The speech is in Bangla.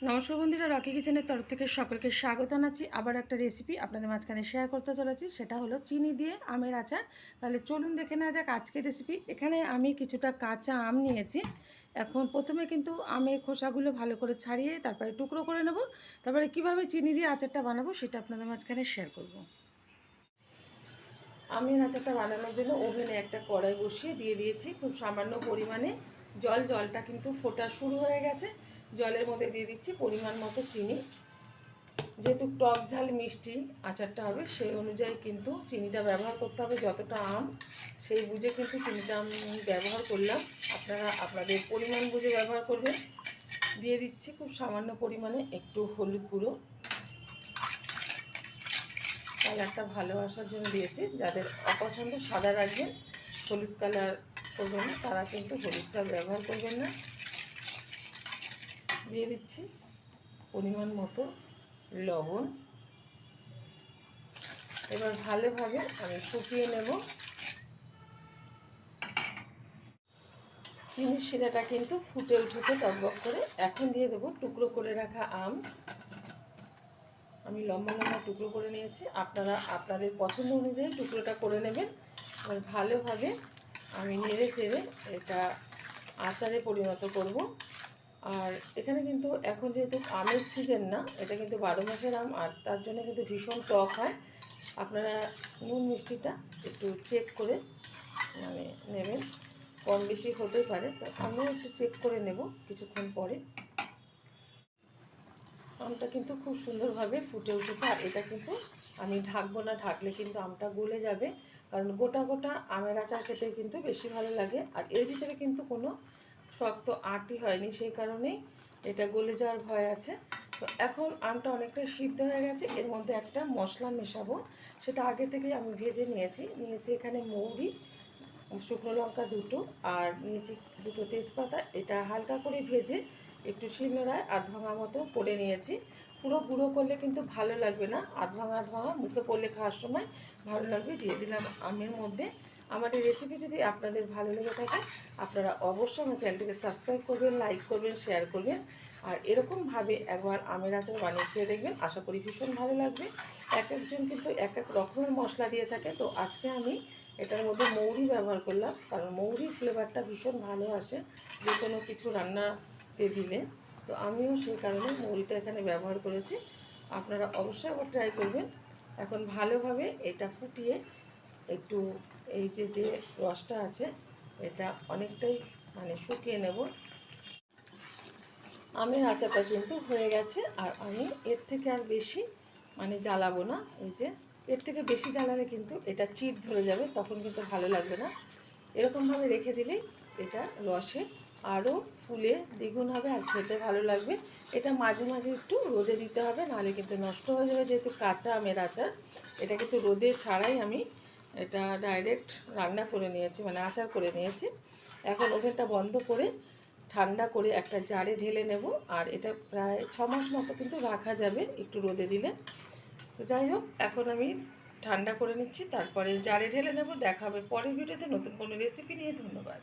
নমস্কার বন্ধুরা, রকি কিচেনের তরফ থেকে সকলকে স্বাগত জানাচ্ছি। আবার একটা রেসিপি আপনাদের মাঝখানে শেয়ার করতে চলেছি, সেটা হলো চিনি দিয়ে আমের আচার। তাহলে চলুন দেখে নেওয়া যাক আজকের রেসিপি। এখানে আমি কিছুটা কাঁচা আম নিয়েছি। এখন প্রথমে কিন্তু আমের খোসাগুলো ভালো করে ছাড়িয়ে তারপরে টুকরো করে নেব। তারপরে কিভাবে চিনি দিয়ে আচারটা বানাবো সেটা আপনাদের মাঝখানে শেয়ার করব। আমের আচারটা বানানোর জন্য ওভেনে একটা কড়াই বসিয়ে দিয়ে দিয়েছি খুব সামান্য পরিমাণে জল। জলটা কিন্তু ফোটা শুরু হয়ে গেছে। জলের মধ্যে দিয়ে দিচ্ছি পরিমাণ মতো চিনি। যেহেতু টক ঝাল মিষ্টি আচারটা হবে সেই অনুযায়ী কিন্তু চিনিটা ব্যবহার করতে হবে। যতটা আম সেই বুঝে কিন্তু চিনিটা আমি ব্যবহার করলাম, আপনারা আপনাদের পরিমাণ বুঝে ব্যবহার করবেন। দিয়ে দিচ্ছি খুব সামান্য পরিমাণে একটু হলুদ গুঁড়ো, কালারটা ভালো আসার জন্য দিয়েছি। যাদের অপছন্দ সাদা রাখবেন, হলুদ কালার করবেন না, তারা কিন্তু হলুদটা ব্যবহার করবেন না। দিয়ে দিচ্ছি পরিমাণ মতো লবণ। এবার ভালোভাবে আমি ফুটিয়ে নেব। চিনির শিরাটা কিন্তু ফুটে উঠেছে টকবক করে। এখন দিয়ে দেবো টুকরো করে রাখা আম। আমি লম্বা লম্বা টুকরো করে নিয়েছি, আপনারা আপনাদের পছন্দ অনুযায়ী টুকরোটা করে নেবেন। এবার ভালোভাবে আমি নেড়ে চেড়ে এটা আচারে পরিণত করব। আর এখানে কিন্তু এখন যেহেতু আমের সিজন না, এটা কিন্তু 12 মাসের আম, আর তার জন্য কিন্তু ভীষণ টক হয়। আপনারা নুন মিষ্টিটা একটু চেক করে মানে নেবেন, কম বেশি হতেই পারে, তো আমিও একটু চেক করে নেব কিছুক্ষণ পরে। আমটা কিন্তু খুব সুন্দরভাবে ফুটে উঠেছে। আর এটা কিন্তু আমি ঢাকবো না, ঢাকলে কিন্তু আমটা গলে যাবে, কারণ গোটা গোটা আমের আচার খেতে কিন্তু বেশি ভালো লাগে। আর এর ভিতরে কিন্তু কোনো শক্ত আটি হয়নি, সেই কারণেই এটা গলে যাওয়ার ভয় আছে। তো এখন আমটা অনেকটা সিদ্ধ হয়ে গেছে। এর মধ্যে একটা মশলা মেশাবো, সেটা আগে থেকেই আমি ভেজে নিয়েছি। এখানে মৌরি, শুকনো লঙ্কা দুটো, আর নিয়েছি দুটো তেজপাতা। এটা হালকা করে ভেজে একটু শিলনোড়ায় আধ ভাঙা মতো করে নিয়েছি। পুরো গুঁড়ো করলে কিন্তু ভালো লাগবে না, আধ ভাঙা মুখে পড়লে খাওয়ার সময় ভালো লাগবে। দিয়ে দিলাম আমের মধ্যে। আমার এই রেসিপি যদি আপনাদের ভালো লেগে থাকে, আপনারা অবশ্যই আমার চ্যানেলটিকে সাবস্ক্রাইব করবেন, লাইক করবেন, শেয়ার করবেন। আর এরকমভাবে একবার আমের আচার বানিয়ে খেয়ে দেখবেন, আশা করি ভীষণ ভালো লাগবে। এক একজন কিন্তু এক এক রকমের মশলা দিয়ে থাকে, তো আজকে আমি এটার মধ্যে মৌরি ব্যবহার করলাম, কারণ মৌরির ফ্লেভারটা ভীষণ ভালো আসে যে কোনো কিছু রান্নাতে দিলে। তো আমিও সেই কারণে মৌরিটা এখানে ব্যবহার করেছি। আপনারা অবশ্যই আবার ট্রাই করবেন। এখন ভালোভাবে এটা ফুটিয়ে একটু এই যে রসটা আছে এটা অনেকটাই মানে শুকিয়ে নেব। আমের আচারটা কিন্তু হয়ে গেছে। আর আমি এর থেকে আর বেশি মানে জ্বালাবো না। এই যে এর থেকে বেশি জ্বালালে কিন্তু এটা চিট ধরে যাবে, তখন কিন্তু ভালো লাগবে না। এরকমভাবে রেখে দিলেই এটা রসে আরও ফুলে দ্বিগুণ হবে আর খেতে ভালো লাগবে। এটা মাঝে মাঝে একটু রোদে দিতে হবে, নাহলে কিন্তু নষ্ট হয়ে যাবে। যেহেতু কাঁচা আমের আচার, এটা কিন্তু রোদে ছাড়াই আমি এটা ডাইরেক্ট রান্না করে নিয়েছি, মানে আচার করে নিয়েছি। এখন ওভেনটা বন্ধ করে ঠান্ডা করে একটা জারে ঢেলে নেব। আর এটা প্রায় 6 মাস মতো কিন্তু রাখা যাবে একটু রোদে দিলে। তো যাই হোক, এখন আমি ঠান্ডা করে নিচ্ছি, তারপরে জারে ঢেলে নেব। দেখা হবে পরের ভিডিওতে নতুন কোনো রেসিপি নিয়ে। ধন্যবাদ।